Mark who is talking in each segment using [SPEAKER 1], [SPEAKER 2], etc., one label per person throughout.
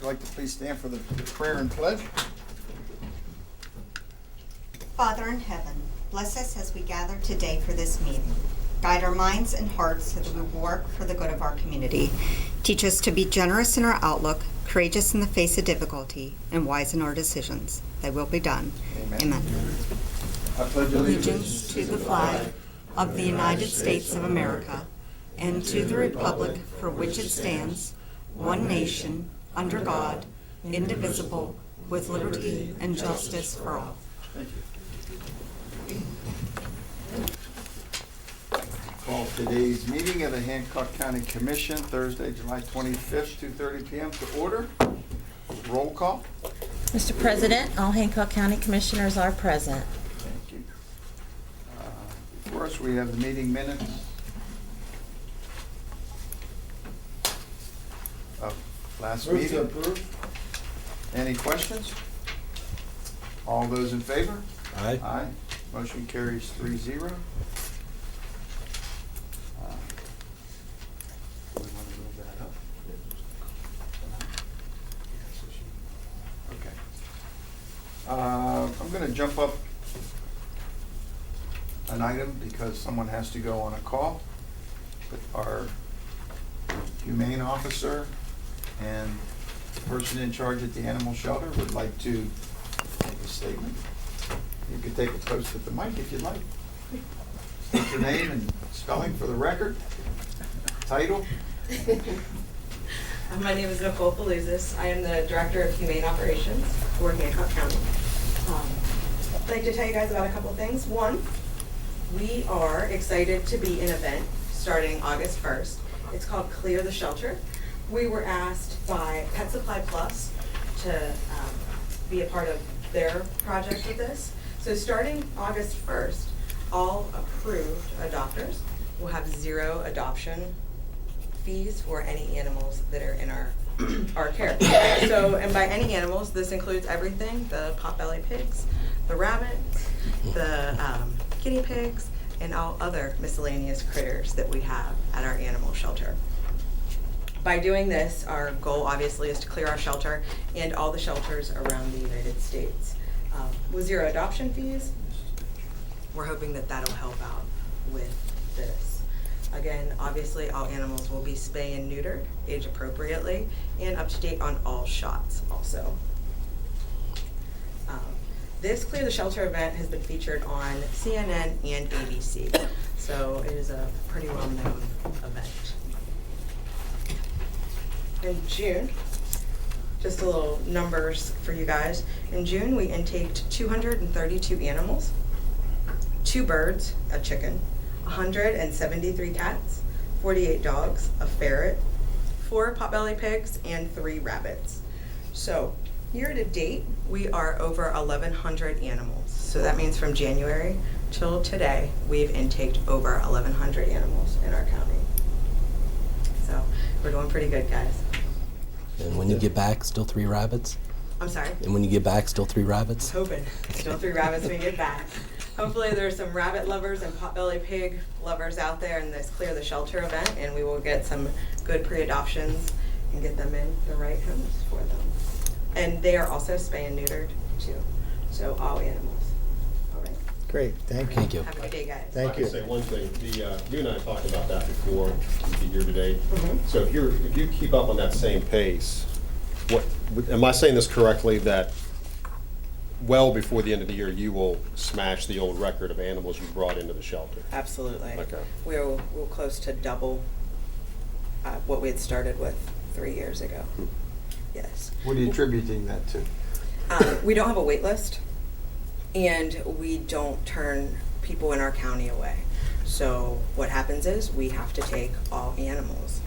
[SPEAKER 1] you like to please stand for the prayer and pledge?
[SPEAKER 2] Father in heaven, bless us as we gather today for this meeting. Guide our minds and hearts so that we will work for the good of our community. Teach us to be generous in our outlook, courageous in the face of difficulty, and wise in our decisions. Thy will be done.
[SPEAKER 1] Amen. I pledge
[SPEAKER 2] Allegiance to the flag of the United States of America and to the republic for which it stands, one nation, under God, indivisible, with liberty and justice for all.
[SPEAKER 1] Thank you. Call today's meeting of the Hancock County Commission, Thursday, July 25th, 2:30 p.m. to order. Roll call.
[SPEAKER 3] Mr. President, all Hancock County Commissioners are present.
[SPEAKER 1] Thank you. Before us, we have the meeting minutes of last
[SPEAKER 4] Move to
[SPEAKER 1] meeting.
[SPEAKER 4] approve.
[SPEAKER 1] Any questions? All those in favor?
[SPEAKER 4] Aye.
[SPEAKER 1] Aye. Motion carries 3-0. We want to move that up? Okay. I'm going to jump up an item because someone has to go on a call. But our humane officer and the person in charge at the animal shelter would like to make a statement. You could take a post at the mic if you'd like. State your name and spelling for the record. Title.
[SPEAKER 5] My name is Nicole Paluzis. I am the Director of Humane Operations for Hancock County. I'd like to tell you guys about a couple of things. One, we are excited to be an event starting August 1st. It's called Clear the Shelter. We were asked by Pet Supply Plus to be a part of their project with this. So starting August 1st, all approved adopters will have 0 adoption fees for any animals that are in our care. So, and by any animals, this includes everything: the potbelly pigs, the rabbits, the guinea pigs, and all other miscellaneous critters that we have at our animal shelter. By doing this, our goal obviously is to clear our shelter and all the shelters around the United States. With 0 adoption fees, we're hoping that that'll help out with this. Again, obviously all animals will be spay and neutered, age appropriately, and up to date on all shots also. This Clear the Shelter event has been featured on CNN and ABC, so it is a pretty well-known event. In June, just a little numbers for you guys. In June, we intaked 232 animals, 2 birds, a chicken, 173 cats, 48 dogs, a ferret, 4 potbelly pigs, and 3 rabbits. So year to date, we are over 1,100 animals. So that means from January till today, we've intaked over 1,100 animals in our county. So we're doing pretty good, guys.
[SPEAKER 6] And when you get back, still 3 rabbits?
[SPEAKER 5] I'm sorry.
[SPEAKER 6] And when you get back, still 3 rabbits?
[SPEAKER 5] Hoping. Still 3 rabbits when we get back. Hopefully there's some rabbit lovers and potbelly pig lovers out there in this Clear the Shelter event, and we will get some good pre-adoptions and get them in the right homes for them. And they are also spay and neutered too. So all animals. All right.
[SPEAKER 4] Great, thank you.
[SPEAKER 6] Thank you.
[SPEAKER 5] Have a good day, guys.
[SPEAKER 4] Thank
[SPEAKER 7] I can
[SPEAKER 4] you.
[SPEAKER 7] say one thing, you and I talked about that before, you'd be here today.
[SPEAKER 5] Mhm.
[SPEAKER 7] So if you keep up on that same pace, am I saying this correctly, that well before the end of the year, you will smash the old record of animals you brought into the shelter?
[SPEAKER 5] Absolutely.
[SPEAKER 7] Okay.
[SPEAKER 5] We're close to double what we had started with 3 years ago. Yes.
[SPEAKER 1] What are you attributing that to?
[SPEAKER 5] We don't have a wait list, and we don't turn people in our county away. So what happens is we have to take all animals,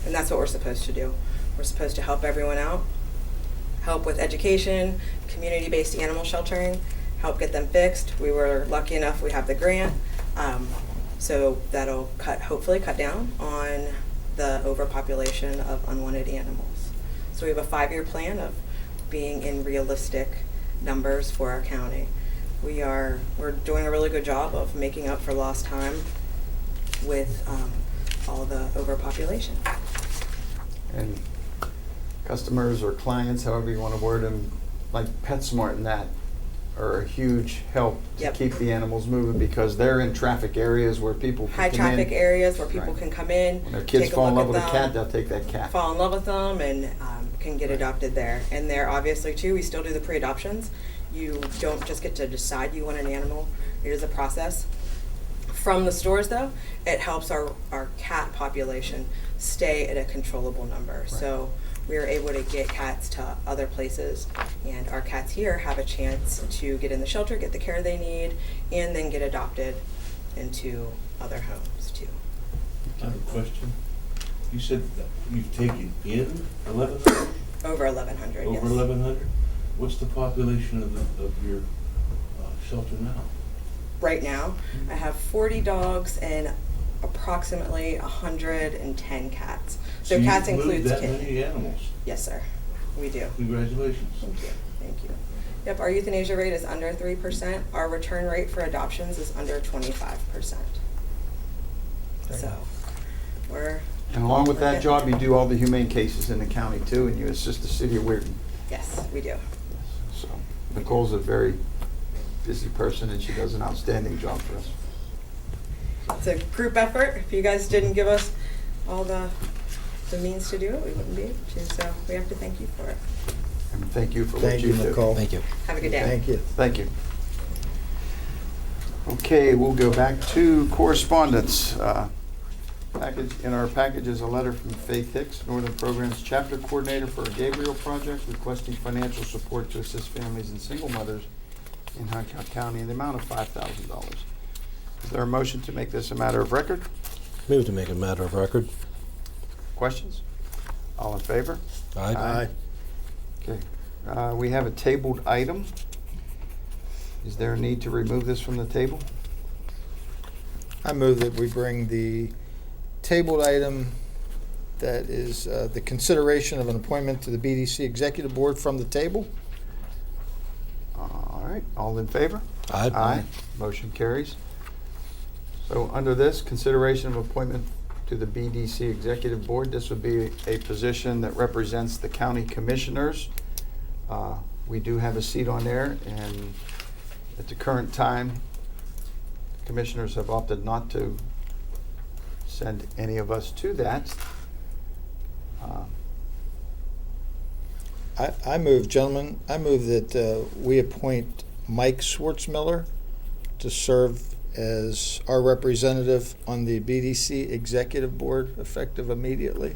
[SPEAKER 5] and that's what we're supposed to do. We're supposed to help everyone out, help with education, community-based animal sheltering, help get them fixed. We were lucky enough we have the grant, so that'll hopefully cut down on the overpopulation of unwanted animals. So we have a 5-year plan of being in realistic numbers for our county. We're doing a really good job of making up for lost time with all the overpopulation.
[SPEAKER 1] And customers or clients, however you want to word them, like PetSmart and that, are a huge help to
[SPEAKER 5] Yep.
[SPEAKER 1] keep the animals moving because they're in traffic areas where people can
[SPEAKER 5] High
[SPEAKER 1] come in.
[SPEAKER 5] traffic areas where people
[SPEAKER 1] Right.
[SPEAKER 5] can come in,
[SPEAKER 1] When their kids
[SPEAKER 5] take a
[SPEAKER 1] fall in
[SPEAKER 5] look
[SPEAKER 1] love
[SPEAKER 5] at
[SPEAKER 1] with a cat,
[SPEAKER 5] them,
[SPEAKER 1] they'll take that cat.
[SPEAKER 5] fall in love with them, and can get adopted there. And there, obviously, too, we still do the pre-adoptions. You don't just get to decide you want an animal. It is a process. From the stores, though, it helps our cat population stay at a controllable number. So we are able to get cats to other places, and our cats here have a chance to get in the shelter, get the care they need, and then get adopted into other homes, too.
[SPEAKER 8] I have a question. You said that you've taken in 1,100?
[SPEAKER 5] Over 1,100, yes.
[SPEAKER 8] Over 1,100? What's the population of your shelter now?
[SPEAKER 5] Right now, I have 40 dogs and approximately 110 cats. So
[SPEAKER 8] you
[SPEAKER 5] cats
[SPEAKER 8] moved
[SPEAKER 5] includes
[SPEAKER 8] that
[SPEAKER 5] kitten.
[SPEAKER 8] many animals.
[SPEAKER 5] Yes, sir. We do.
[SPEAKER 8] Congratulations.
[SPEAKER 5] Thank you. Thank you. Yep, our euthanasia rate is under 3%. Our return rate for adoptions is under 25%. So we're.
[SPEAKER 1] And along with
[SPEAKER 5] we're
[SPEAKER 1] that
[SPEAKER 5] getting
[SPEAKER 1] job,
[SPEAKER 5] there.
[SPEAKER 1] you do all the humane cases in the county too, and you assist the city of Weirton.
[SPEAKER 5] Yes, we do.
[SPEAKER 1] So Nicole's a very busy person and she does an outstanding job for us.
[SPEAKER 5] It's a group effort. If you guys didn't give us all the means to do it, we wouldn't be able to. So we have to thank you for it.
[SPEAKER 1] And thank you for what
[SPEAKER 4] Thank
[SPEAKER 1] you
[SPEAKER 4] you,
[SPEAKER 1] do.
[SPEAKER 4] Nicole.
[SPEAKER 6] Thank you.
[SPEAKER 5] Have a good day.
[SPEAKER 4] Thank you.
[SPEAKER 1] Thank you. Okay, we'll go back to correspondence. In our package is a letter from Faith Hicks, Northern Programs Chapter Coordinator for a Gabriel Project, requesting financial support to assist families and single mothers in Hancock County in the amount of $5,000. Is there a motion to make this a matter of record?
[SPEAKER 6] Move to make a matter of record.
[SPEAKER 1] Questions? All in favor?
[SPEAKER 6] Aye.
[SPEAKER 1] Okay. We have a tabled item. Is there a need to remove this from the table?
[SPEAKER 4] I move that we bring the tabled item that is the consideration of an appointment to the BDC Executive Board from the table.
[SPEAKER 1] All right, all in favor?
[SPEAKER 6] Aye.
[SPEAKER 1] Motion carries. So under this, consideration of appointment to the BDC Executive Board, this would be a position that represents the county commissioners. We do have a seat on there, and at the current time, commissioners have opted not to send any of us to that.
[SPEAKER 4] I move, gentlemen, I move that we appoint Mike Schwartzmiller to serve as our representative on the BDC Executive Board, effective immediately.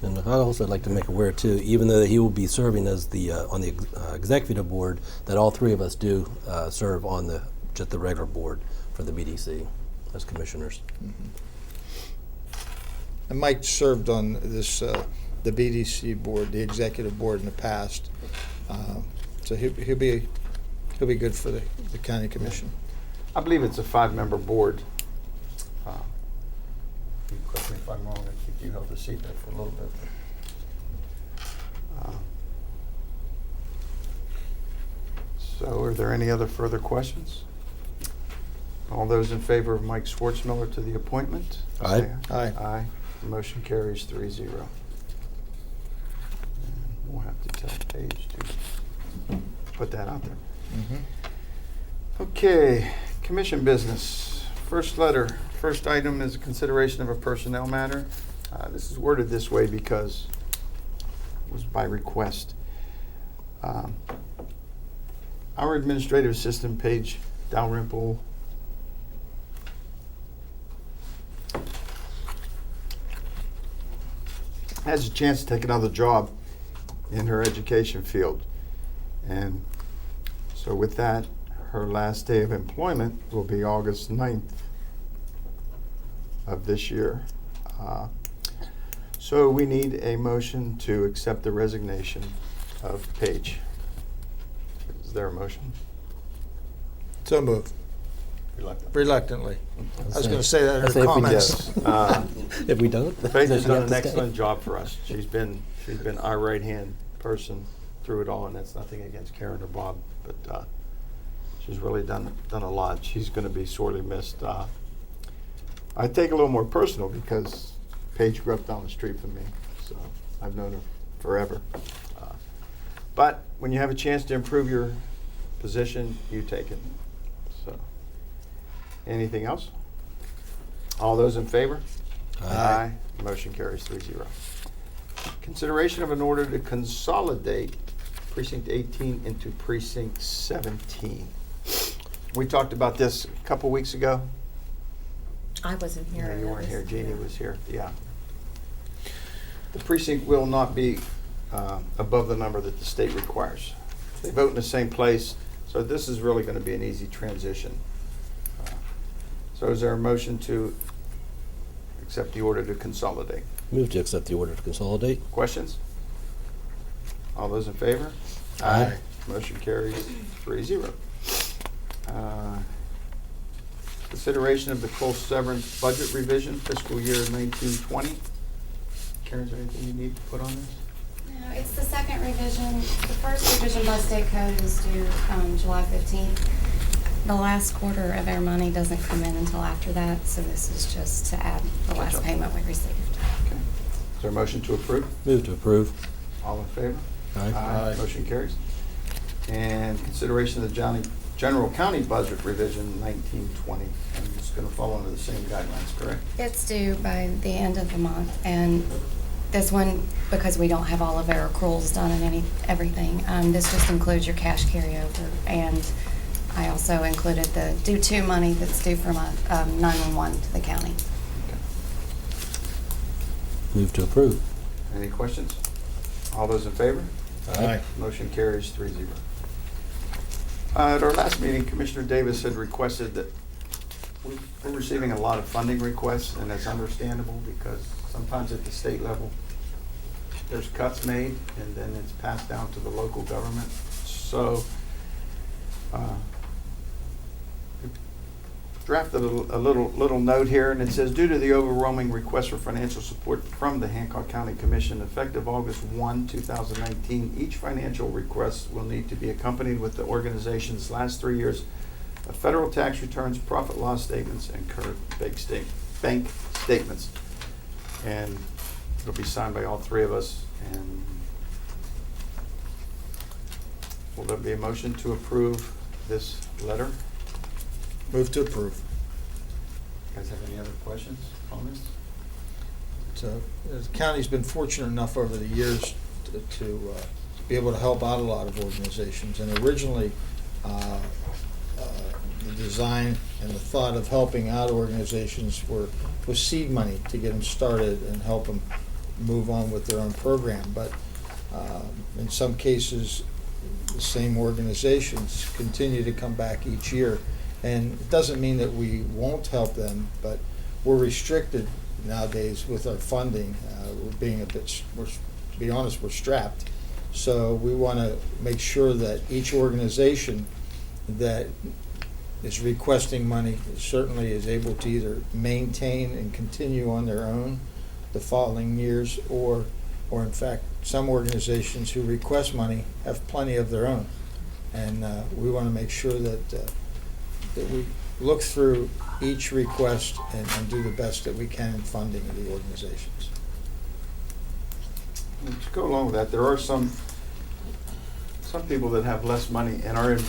[SPEAKER 6] And I'd also like to make aware too, even though he will be serving as the, on the executive board, that all three of us do serve on just the regular board for the BDC as commissioners.
[SPEAKER 4] And Mike served on this, the BDC board, the executive board in the past. So he'll be good for the county commission.
[SPEAKER 1] I believe it's a 5-member board. You correct me if I'm wrong, I think you held the seat there for a little bit. So are there any other further questions? All those in favor of Mike Schwartzmiller to the appointment?
[SPEAKER 6] Aye.
[SPEAKER 1] say
[SPEAKER 4] Aye.
[SPEAKER 1] Aye. The motion carries 3-0. And we'll have to tell Paige to put that out there. Okay, commission business. First item is a consideration of a personnel matter. This is worded this way because it was by request. Our administrative assistant, Paige Dalrymple, has a chance to take another job in her education field. And so with that, her last day of employment will be August 9th of this year. So we need a motion to accept the resignation of Paige. Is there a motion?
[SPEAKER 4] So moved,
[SPEAKER 1] Reluctant.
[SPEAKER 4] reluctantly. I was going to say that in
[SPEAKER 6] I'd say
[SPEAKER 4] her
[SPEAKER 6] if we
[SPEAKER 4] comments.
[SPEAKER 1] Yes.
[SPEAKER 6] If we don't,
[SPEAKER 1] Paige has
[SPEAKER 6] does she
[SPEAKER 1] done
[SPEAKER 6] have
[SPEAKER 1] an
[SPEAKER 6] to stay?
[SPEAKER 1] excellent job for us. She's been our right-hand person through it all, and that's nothing against Karen or Bob, but she's really done a lot. She's going to be sorely missed. I take a little more personal because Paige grew up down the street from me, so I've known her forever. But when you have a chance to improve your position, you take it. So, anything else? All those in favor?
[SPEAKER 4] Aye.
[SPEAKER 1] Motion carries 3-0. Consideration of an order to consolidate precinct 18 into precinct 17. We talked about this a couple weeks ago.
[SPEAKER 3] I wasn't here.
[SPEAKER 1] No,
[SPEAKER 3] I
[SPEAKER 1] you weren't here.
[SPEAKER 3] noticed.
[SPEAKER 1] Jeannie was here, yeah. The precinct will not be above the number that the state requires. They vote in the same place, so this is really going to be an easy transition. So is there a motion to accept the order to consolidate?
[SPEAKER 6] Move to accept the order to consolidate.
[SPEAKER 1] Questions? All those in favor?
[SPEAKER 4] Aye.
[SPEAKER 1] Motion carries 3-0. Consideration of the Cole Severance budget revision fiscal year 1920. Karen, is there anything you need to put on this?
[SPEAKER 9] No, it's the second revision. The first revision by state code was due July 15th. The last quarter of our money doesn't come in until after that, so this is just to add the last
[SPEAKER 1] Gotcha.
[SPEAKER 9] payment we received.
[SPEAKER 1] Okay. Is there a motion to approve?
[SPEAKER 6] Move to approve.
[SPEAKER 1] All in favor?
[SPEAKER 6] Aye.
[SPEAKER 1] Motion carries. And consideration of the general county budget revision 1920. And it's going to fall under the same guidelines, correct?
[SPEAKER 9] It's due by the end of the month, and this one, because we don't have all of our accruals done and everything, this just includes your cash carryover, and I also included the due to money that's due from 911 to the county.
[SPEAKER 1] Okay.
[SPEAKER 6] Move to approve.
[SPEAKER 1] Any questions? All those in favor?
[SPEAKER 4] Aye.
[SPEAKER 1] Motion carries 3-0. At our last meeting, Commissioner Davis had requested that we're receiving a lot of funding requests, and that's understandable because sometimes at the state level, there's cuts made and then it's passed down to the local government. So, drafted a little note here, and it says, due to the overwhelming request for financial support from the Hancock County Commission, effective August 1, 2019, each financial request will need to be accompanied with the organization's last 3 years of federal tax returns, profit loss statements, and current bank statements. And it'll be signed by all three of us. And will there be a motion to approve this letter?
[SPEAKER 4] Move to approve.
[SPEAKER 1] You guys have any other questions, comments?
[SPEAKER 4] So, the county's been fortunate enough over the years to be able to help out a lot of organizations. And originally, the design and the thought of helping out organizations was seed money to get them started and help them move on with their own program. But in some cases, the same organizations continue to come back each year. And it doesn't mean that we won't help them, but we're restricted nowadays with our funding. We're being to be honest, we're strapped. So we want to make sure that each organization that is requesting money certainly is able to either maintain and continue on their own the following years, or in fact, some organizations who request money have plenty of their own. And we want to make sure that we look through each request and do the best that we can in funding of the organizations.
[SPEAKER 1] And to go along with that, there are some people that have less money and are in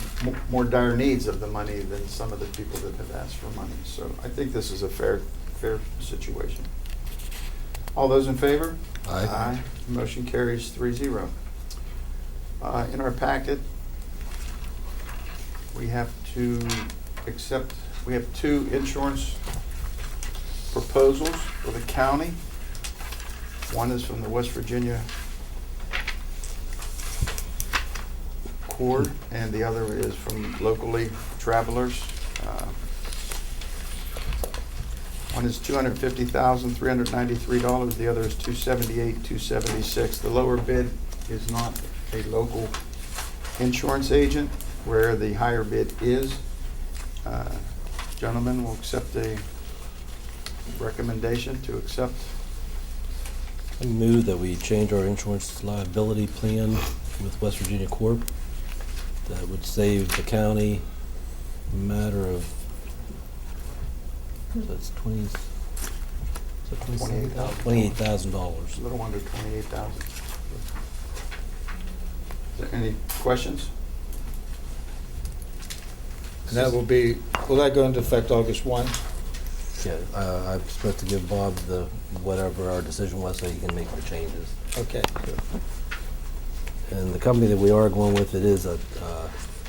[SPEAKER 1] more dire needs of the money than some of the people that have asked for money. So I think this is a fair situation. All those in favor?
[SPEAKER 6] Aye.
[SPEAKER 1] Motion carries 3-0. In our packet, we have two insurance proposals for the county. One is from the West Virginia Corps, and the other is from locally travelers. One is $250,393. The other is $278,276. The lower bid is not a local insurance agent, where the higher bid is. Gentlemen will accept a recommendation to accept.
[SPEAKER 6] I move that we change our insurance liability plan with West Virginia Corp. That would save the county a matter of, that's
[SPEAKER 1] $28,000.
[SPEAKER 6] $28,000.
[SPEAKER 1] A little under 28,000. Is there any questions?
[SPEAKER 4] And that will that go into effect August 1?
[SPEAKER 6] Yeah, I'm supposed to give Bob whatever our decision was so he can make the changes.
[SPEAKER 4] Okay.
[SPEAKER 6] And the company that we are going with, it is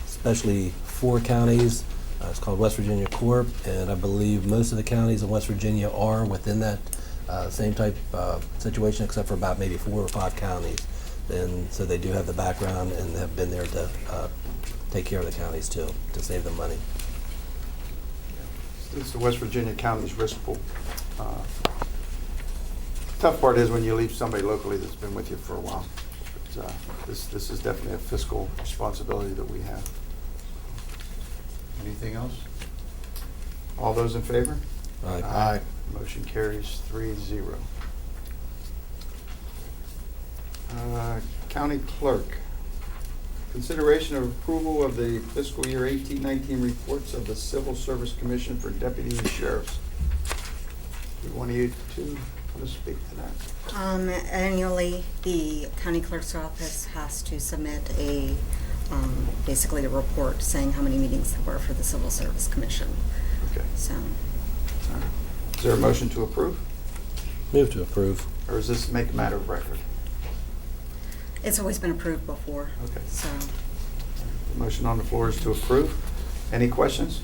[SPEAKER 6] especially 4 counties. It's called West Virginia Corp, and I believe most of the counties in West Virginia are within that same type situation, except for about maybe 4 or 5 counties. And so they do have the background and have been there to take care of the counties too, to save them money.
[SPEAKER 1] It's the West Virginia County's risk pool. Tough part is when you leave somebody locally that's been with you for a while. But, this is definitely a fiscal responsibility that we have. Anything else? All those in favor?
[SPEAKER 6] Aye.
[SPEAKER 1] Motion carries 3-0. County Clerk. Consideration of approval of the fiscal year 18-19 reports of the Civil Service Commission for deputy and sheriffs. Do one of you two want to speak to that?
[SPEAKER 2] Annually, the county clerk's office has to submit basically a report saying how many meetings there were for the Civil Service Commission.
[SPEAKER 1] Okay.
[SPEAKER 2] So,
[SPEAKER 1] All right. Is there a motion to approve?
[SPEAKER 6] Move to approve.
[SPEAKER 1] Or is this make a matter of record?
[SPEAKER 2] it's always been approved before.
[SPEAKER 1] Okay.
[SPEAKER 2] So,
[SPEAKER 1] The motion on the floor is to approve. Any questions?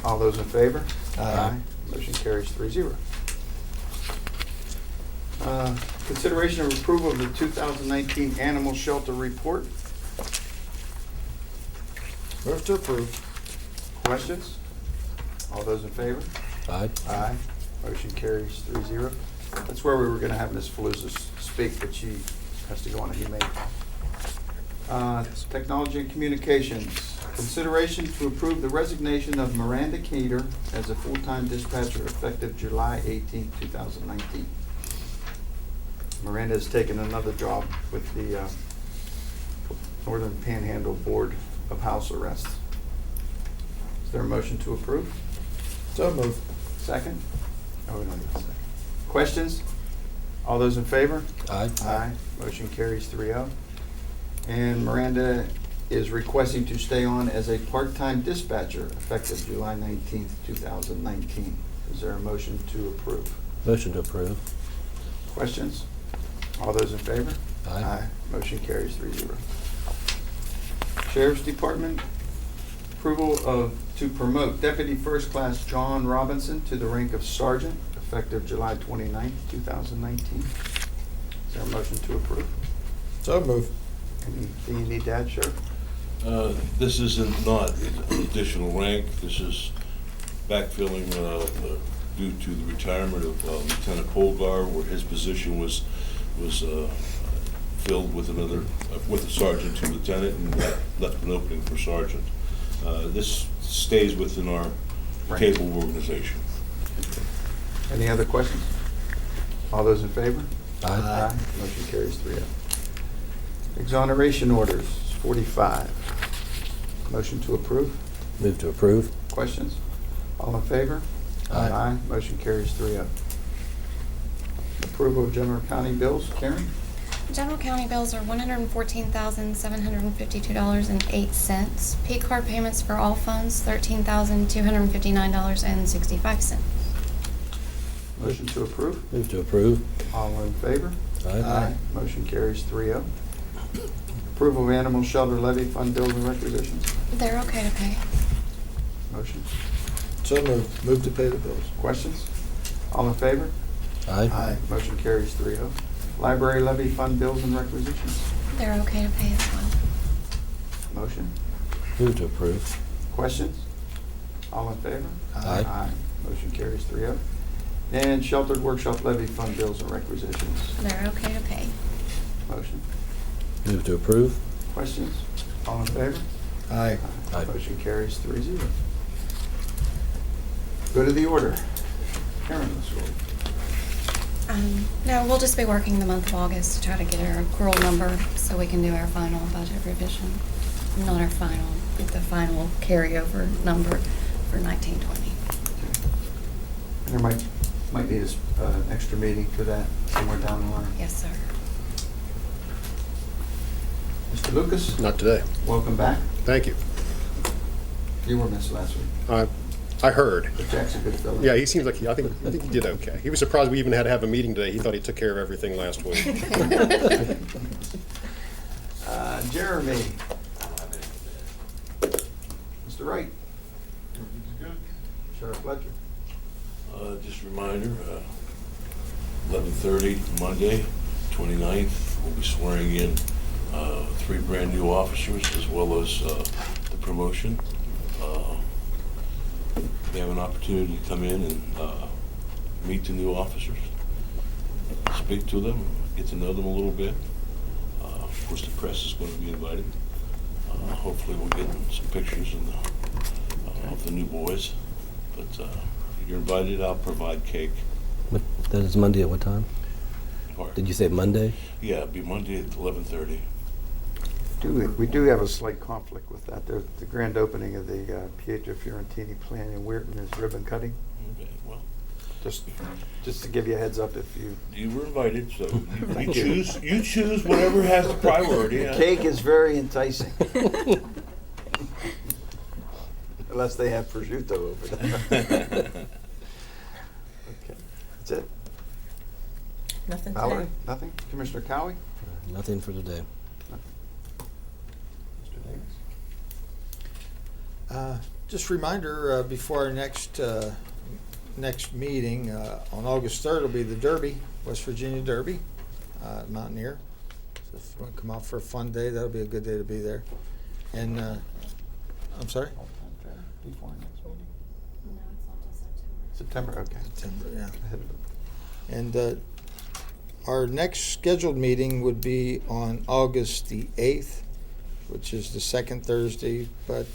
[SPEAKER 1] All those in favor?
[SPEAKER 4] Aye.
[SPEAKER 1] Motion carries 3-0. Consideration of approval of the 2019 Animal Shelter Report.
[SPEAKER 4] Move to approve.
[SPEAKER 1] Questions? All those in favor?
[SPEAKER 6] Aye.
[SPEAKER 1] Aye. Motion carries 3-0. That's where we were gonna have Ms. Faluzza speak, but she has to go on a humane. Technology and Communications. Consideration to approve the resignation of Miranda Cater as a full-time dispatcher effective July 18, 2019. Miranda has taken another job with the Northern Panhandle Board of House Arrest. Is there a motion to approve?
[SPEAKER 4] So moved.
[SPEAKER 1] Second? Oh, we don't need a second. Questions? All those in favor?
[SPEAKER 6] Aye.
[SPEAKER 1] Aye. Motion carries 3-0. And Miranda is requesting to stay on as a part-time dispatcher effective July 19th, 2019. Is there a motion to approve?
[SPEAKER 6] Motion to approve.
[SPEAKER 1] Questions? All those in favor?
[SPEAKER 6] Aye.
[SPEAKER 1] Motion carries 3-0. Sheriff's Department, approval to promote Deputy First Class John Robinson to the rank of Sergeant effective July 29th, 2019. Is there a motion to approve?
[SPEAKER 4] So moved.
[SPEAKER 1] Anything you need to add, Sheriff?
[SPEAKER 8] This is not an additional rank. This is backfilling due to the retirement of Lieutenant Polgar, where his position was filled with with a sergeant to lieutenant, and that left an opening for sergeant. This stays within our
[SPEAKER 1] Right.
[SPEAKER 8] cable organization.
[SPEAKER 1] Any other questions? All those in favor?
[SPEAKER 6] Aye.
[SPEAKER 1] Motion carries 3-0. Exoneration orders, 45. Motion to approve.
[SPEAKER 6] Move to approve.
[SPEAKER 1] Questions? All in favor?
[SPEAKER 6] Aye.
[SPEAKER 1] Motion carries 3-0. Approval of general county bills. Karen?
[SPEAKER 9] General county bills are $114,752.08. P card payments for all funds, $13,259.65.
[SPEAKER 1] Motion to approve.
[SPEAKER 6] Move to approve.
[SPEAKER 1] All in favor?
[SPEAKER 6] Aye.
[SPEAKER 1] Motion carries 3-0. Approval of animal shelter levy fund bills and requisitions.
[SPEAKER 9] They're okay to pay.
[SPEAKER 1] Motion.
[SPEAKER 4] So moved. Move to pay the bills.
[SPEAKER 1] Questions? All in favor?
[SPEAKER 6] Aye.
[SPEAKER 1] Motion carries 3-0. Library levy fund bills and requisitions.
[SPEAKER 9] They're okay to pay as well.
[SPEAKER 1] Motion.
[SPEAKER 6] Move to approve.
[SPEAKER 1] Questions? All in favor?
[SPEAKER 6] Aye.
[SPEAKER 1] Motion carries 3-0. And sheltered workshop levy fund bills and requisitions.
[SPEAKER 9] They're okay to pay.
[SPEAKER 1] Motion.
[SPEAKER 6] Move to approve.
[SPEAKER 1] Questions? All in favor?
[SPEAKER 4] Aye.
[SPEAKER 6] Aye.
[SPEAKER 1] Motion carries 3-0. Go to the order. Karen, let's go.
[SPEAKER 9] No, we'll just be working the month of August to try to get our accrual number so we can do our final budget revision. Not our final, but the final carryover number for 1920.
[SPEAKER 1] And there might Might need an extra meeting for that somewhere down the line.
[SPEAKER 9] Yes, sir.
[SPEAKER 1] Mr. Lucas,
[SPEAKER 7] Not today.
[SPEAKER 1] welcome back.
[SPEAKER 7] Thank you.
[SPEAKER 1] You were missed last week,
[SPEAKER 7] I heard.
[SPEAKER 1] but Jack's a good fellow.
[SPEAKER 7] Yeah, he seems like, I think he did okay. He was surprised we even had to have a meeting today. He thought he took care of everything last week.
[SPEAKER 1] Jeremy. Mr. Wright. Sheriff Fletcher.
[SPEAKER 8] Just a reminder, 11:30 Monday, 29th, we'll be swearing in 3 brand-new officers as well as the promotion. They have an opportunity to come in and meet the new officers, speak to them, get to know them a little bit. Of course, the press is going to be invited. Hopefully, we'll get some pictures of the new boys. But you're invited. I'll provide cake.
[SPEAKER 6] That is Monday at what time?
[SPEAKER 8] Pardon?
[SPEAKER 6] Did you say Monday?
[SPEAKER 8] Yeah, it'll be Monday at 11:30.
[SPEAKER 1] We do have a slight conflict with that. There's the grand opening of the Pietro Fiorentini plant in Weirton is ribbon cutting.
[SPEAKER 8] Okay, well,
[SPEAKER 1] Just to give you a heads up if you.
[SPEAKER 8] you were invited, so you choose whatever has the priority.
[SPEAKER 1] The cake is very enticing. Unless they have prosciutto over there. Okay, that's it.
[SPEAKER 3] Nothing
[SPEAKER 1] Valerie,
[SPEAKER 3] today.
[SPEAKER 1] nothing? Commissioner Cowie?
[SPEAKER 6] Nothing for today.
[SPEAKER 1] Mr. Davis?
[SPEAKER 4] Just a reminder, before our next meeting, on August 3rd will be the Derby, West Virginia Derby, Mountaineer. So if you want to come out for a fun day, that'll be a good day to be there. And, I'm sorry?
[SPEAKER 1] Before our next meeting?
[SPEAKER 9] No, it's not till September.
[SPEAKER 1] September, okay.
[SPEAKER 4] September, yeah.
[SPEAKER 1] Ahead of it.
[SPEAKER 4] And our next scheduled meeting would be on August the 8th, which is the second Thursday, but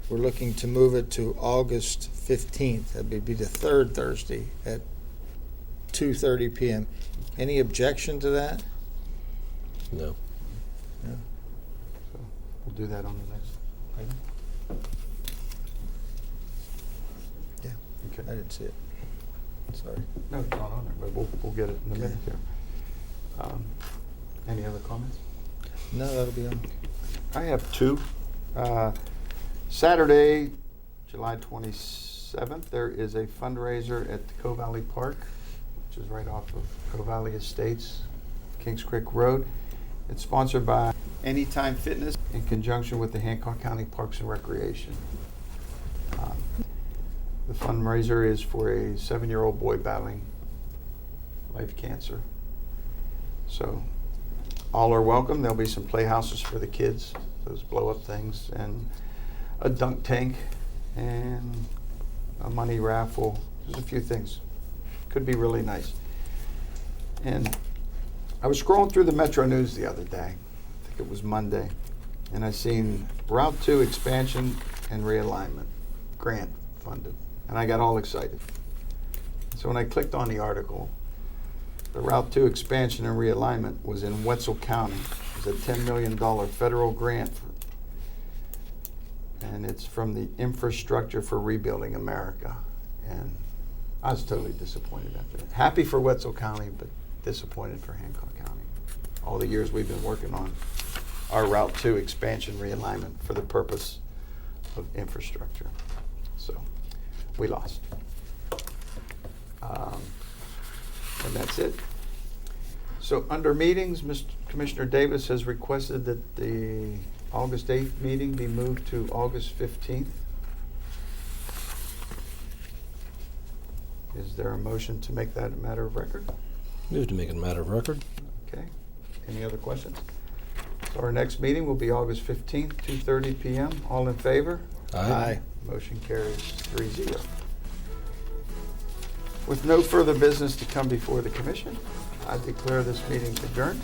[SPEAKER 4] we're looking to move it to August 15th. That would be the third Thursday at 2:30 p.m. Any objection to that?
[SPEAKER 6] No.
[SPEAKER 4] No?
[SPEAKER 1] So we'll do that on the next item.
[SPEAKER 4] Yeah, I
[SPEAKER 1] Okay.
[SPEAKER 4] didn't see it. Sorry.
[SPEAKER 1] No, it's not on there, but we'll get it in a minute here. Any other comments?
[SPEAKER 4] No, that'll be on.
[SPEAKER 1] I have 2. Saturday, July 27th, there is a fundraiser at the Coe Valley Park, which is right off of Coe Valley Estates, Kings Creek Road. It's sponsored by Anytime Fitness in conjunction with the Hancock County Parks and Recreation. The fundraiser is for a 7-year-old boy battling life cancer. So all are welcome. There'll be some playhouses for the kids, those blow-up things, and a dunk tank, and a money raffle. There's a few things. Could be really nice. And I was scrolling through the Metro News the other day. I think it was Monday. And I seen Route 2 expansion and realignment, grant funded. And I got all excited. So when I clicked on the article, the Route 2 expansion and realignment was in Wetzel County. It was a $10 million federal grant. And it's from the Infrastructure for Rebuilding America. And I was totally disappointed after that. Happy for Wetzel County, but disappointed for Hancock County. All the years we've been working on our Route 2 expansion realignment for the purpose of infrastructure. So we lost. And that's it. So under meetings, Commissioner Davis has requested that the August 8th meeting be moved to August 15th. Is there a motion to make that a matter of record?
[SPEAKER 6] Move to make it a matter of record.
[SPEAKER 1] Okay. Any other questions? So our next meeting will be August 15th, 2:30 p.m. All in favor?
[SPEAKER 6] Aye.
[SPEAKER 1] Motion carries 3-0. With no further business to come before the commission, I declare this meeting adjourned.